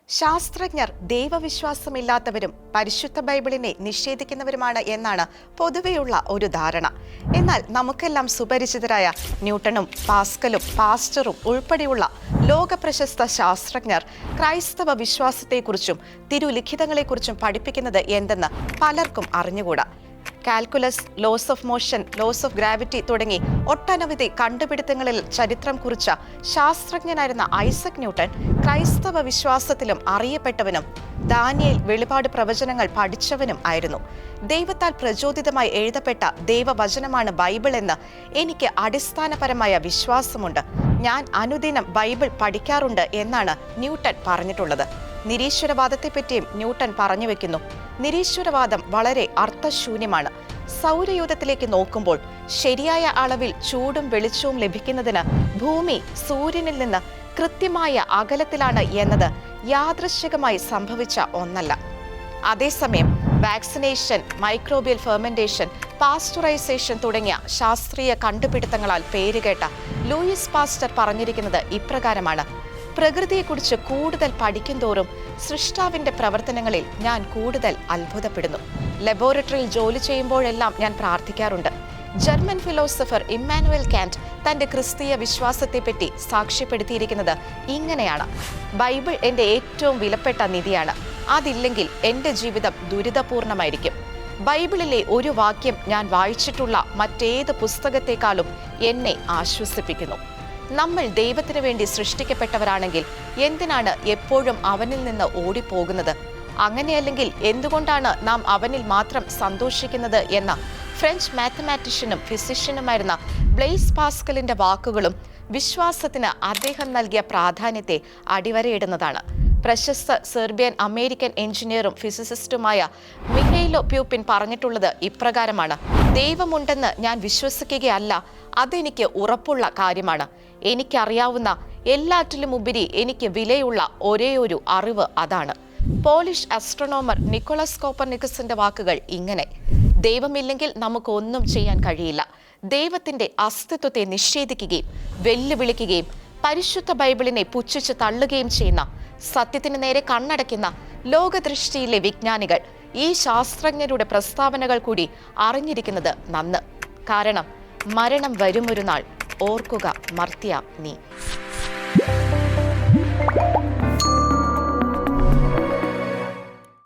ശാസ്ത്രജ്ഞർ ദൈവവിശ്വാസമില്ലാത്തവരും പരിശുദ്ധ ബൈബിളിനെ നിഷേധിക്കുന്നവരുമാണ് എന്നാണ് പൊതുവെയുള്ള ഒരു ധാരണ. എന്നാൽ നമുക്കെല്ലാം സുപരിചിതരായ ന്യൂട്ടണും പാസ്കലും പാസ്റ്ററും ഉൾപ്പെടെയുള്ള ലോകപ്രശസ്ത ശാസ്ത്രജ്ഞർ ക്രൈസ്തവ വിശ്വാസത്തെക്കുറിച്ചും തിരുലിഖിതങ്ങളെക്കുറിച്ചും പഠിപ്പിക്കുന്നത് എന്തെന്ന് പലർക്കും അറിഞ്ഞുകൂടാ. Calculus, laws of motion, laws of gravity തുടങ്ങി ഒട്ടനവധി കണ്ടുപിടുത്തങ്ങളിൽ ചരിത്രം കുറിച്ച ശാസ്ത്രജ്ഞനായിരുന്ന ഐസക് ന്യൂട്ടൺ ക്രൈസ്തവ വിശ്വാസത്തിലും അറിയപ്പെട്ടവനും ദാനിയേൽ വെളിപാട് പ്രവചനങ്ങൾ പഠിച്ചവനും ആയിരുന്നു. ദൈവത്താൽ പ്രചോദിതമായി എഴുതപ്പെട്ട ദൈവവചനമാണ് ബൈബിൾ എന്ന് എനിക്ക് അടിസ്ഥാനപരമായ വിശ്വാസമുണ്ട്. ഞാൻ അനുദിനം ബൈബിൾ പഠിക്കാറുണ്ട് എന്നാണ് ന്യൂട്ടൺ പറഞ്ഞിട്ടുള്ളത്. നിരീശ്വരവാദത്തെപ്പറ്റിയും ന്യൂട്ടൺ പറഞ്ഞു വെക്കുന്നു. നിരീശ്വരവാദം വളരെ അർത്ഥശൂന്യമാണ്. സൗരയൂഥത്തിലേക്ക് നോക്കുമ്പോൾ ശരിയായ അളവിൽ ചൂടും വെളിച്ചവും ലഭിക്കുന്നതിന് ഭൂമി സൂര്യനിൽ നിന്ന് കൃത്യമായ അകലത്തിലാണ് എന്നത് യാദൃശ്ചികമായി സംഭവിച്ച ഒന്നല്ല. അതേസമയം വാക്സിനേഷൻ, മൈക്രോബിയൽ ഫെർമെന്റേഷൻ, പാസ്ചറൈസേഷൻ തുടങ്ങിയ ശാസ്ത്രീയ കണ്ടുപിടുത്തങ്ങളാൽ പേരുകേട്ട ലൂയിസ് പാസ്റ്റർ പറഞ്ഞിരിക്കുന്നത് ഇപ്രകാരമാണ്: പ്രകൃതിയെക്കുറിച്ച് കൂടുതൽ പഠിക്കുന്തോറും സൃഷ്ടാവിന്റെ പ്രവർത്തനങ്ങളിൽ ഞാൻ കൂടുതൽ അത്ഭുതപ്പെടുന്നു. ലബോറട്ടറിയിൽ ജോലി ചെയ്യുമ്പോഴെല്ലാം ഞാൻ പ്രാർത്ഥിക്കാറുണ്ട്. ജർമ്മൻ ഫിലോസഫർ ഇമ്മാനുവൽ കാന്റ് തന്റെ ക്രിസ്തീയ വിശ്വാസത്തെപ്പറ്റി സാക്ഷ്യപ്പെടുത്തിയിരിക്കുന്നത് ഇങ്ങനെയാണ്: ബൈബിൾ എൻ്റെ ഏറ്റവും വിലപ്പെട്ട നിധിയാണ്. അതില്ലെങ്കിൽ എൻ്റെ ജീവിതം ദുരിതപൂർണമായിരിക്കും. ബൈബിളിലെ ഒരു വാക്യം ഞാൻ വായിച്ചിട്ടുള്ള മറ്റേത് പുസ്തകത്തെക്കാളും എന്നെ ആശ്വസിപ്പിക്കുന്നു. നമ്മൾ ദൈവത്തിനു വേണ്ടി സൃഷ്ടിക്കപ്പെട്ടവരാണെങ്കിൽ എന്തിനാണ് എപ്പോഴും അവനിൽ നിന്ന് ഓടിപ്പോകുന്നത്? അങ്ങനെയല്ലെങ്കിൽ എന്തുകൊണ്ടാണ് നാം അവനിൽ മാത്രം സന്തോഷിക്കുന്നത് എന്ന ഫ്രഞ്ച് മാത്തമാറ്റീഷ്യനും ഫിസിഷ്യനുമായിരുന്ന ബ്ലെയ്സ് പാസ്കലിന്റെ വാക്കുകളും വിശ്വാസത്തിന് അദ്ദേഹം നൽകിയ പ്രാധാന്യത്തെ അടിവരയിടുന്നതാണ്. പ്രശസ്ത സെർബിയൻ അമേരിക്കൻ എഞ്ചിനീയറും ഫിസിസിസ്റ്റുമായ മിഖൈലോ പ്യൂപ്പിൻ പറഞ്ഞിട്ടുള്ളത് ഇപ്രകാരമാണ്: ദൈവമുണ്ടെന്ന് ഞാൻ വിശ്വസിക്കുകയല്ല, അതെനിക്ക് ഉറപ്പുള്ള കാര്യമാണ്. എനിക്കറിയാവുന്ന എല്ലാറ്റിലും ഉപരി എനിക്ക് വിലയുള്ള ഒരേയൊരു അറിവ് അതാണ്. പോളിഷ് ആസ്ട്രോണോമർ നിക്കോളസ് കോപ്പർനിക്കസിന്റെ വാക്കുകൾ ഇങ്ങനെ: ദൈവമില്ലെങ്കിൽ നമുക്കൊന്നും ചെയ്യാൻ കഴിയില്ല. ദൈവത്തിന്റെ അസ്തിത്വത്തെ നിഷേധിക്കുകയും വെല്ലുവിളിക്കുകയും പരിശുദ്ധ ബൈബിളിനെ പുച്ഛിച്ച് തള്ളുകയും ചെയ്യുന്ന, സത്യത്തിന് നേരെ കണ്ണടയ്ക്കുന്ന ലോകദൃഷ്ടിയിലെ വിജ്ഞാനികൾ ഈ ശാസ്ത്രജ്ഞരുടെ പ്രസ്താവനകൾ കൂടി അറിഞ്ഞിരിക്കുന്നത് നന്ന്. കാരണം മരണം വരുമൊരു നാൾ, ഓർക്കുക മർത്യ നീ.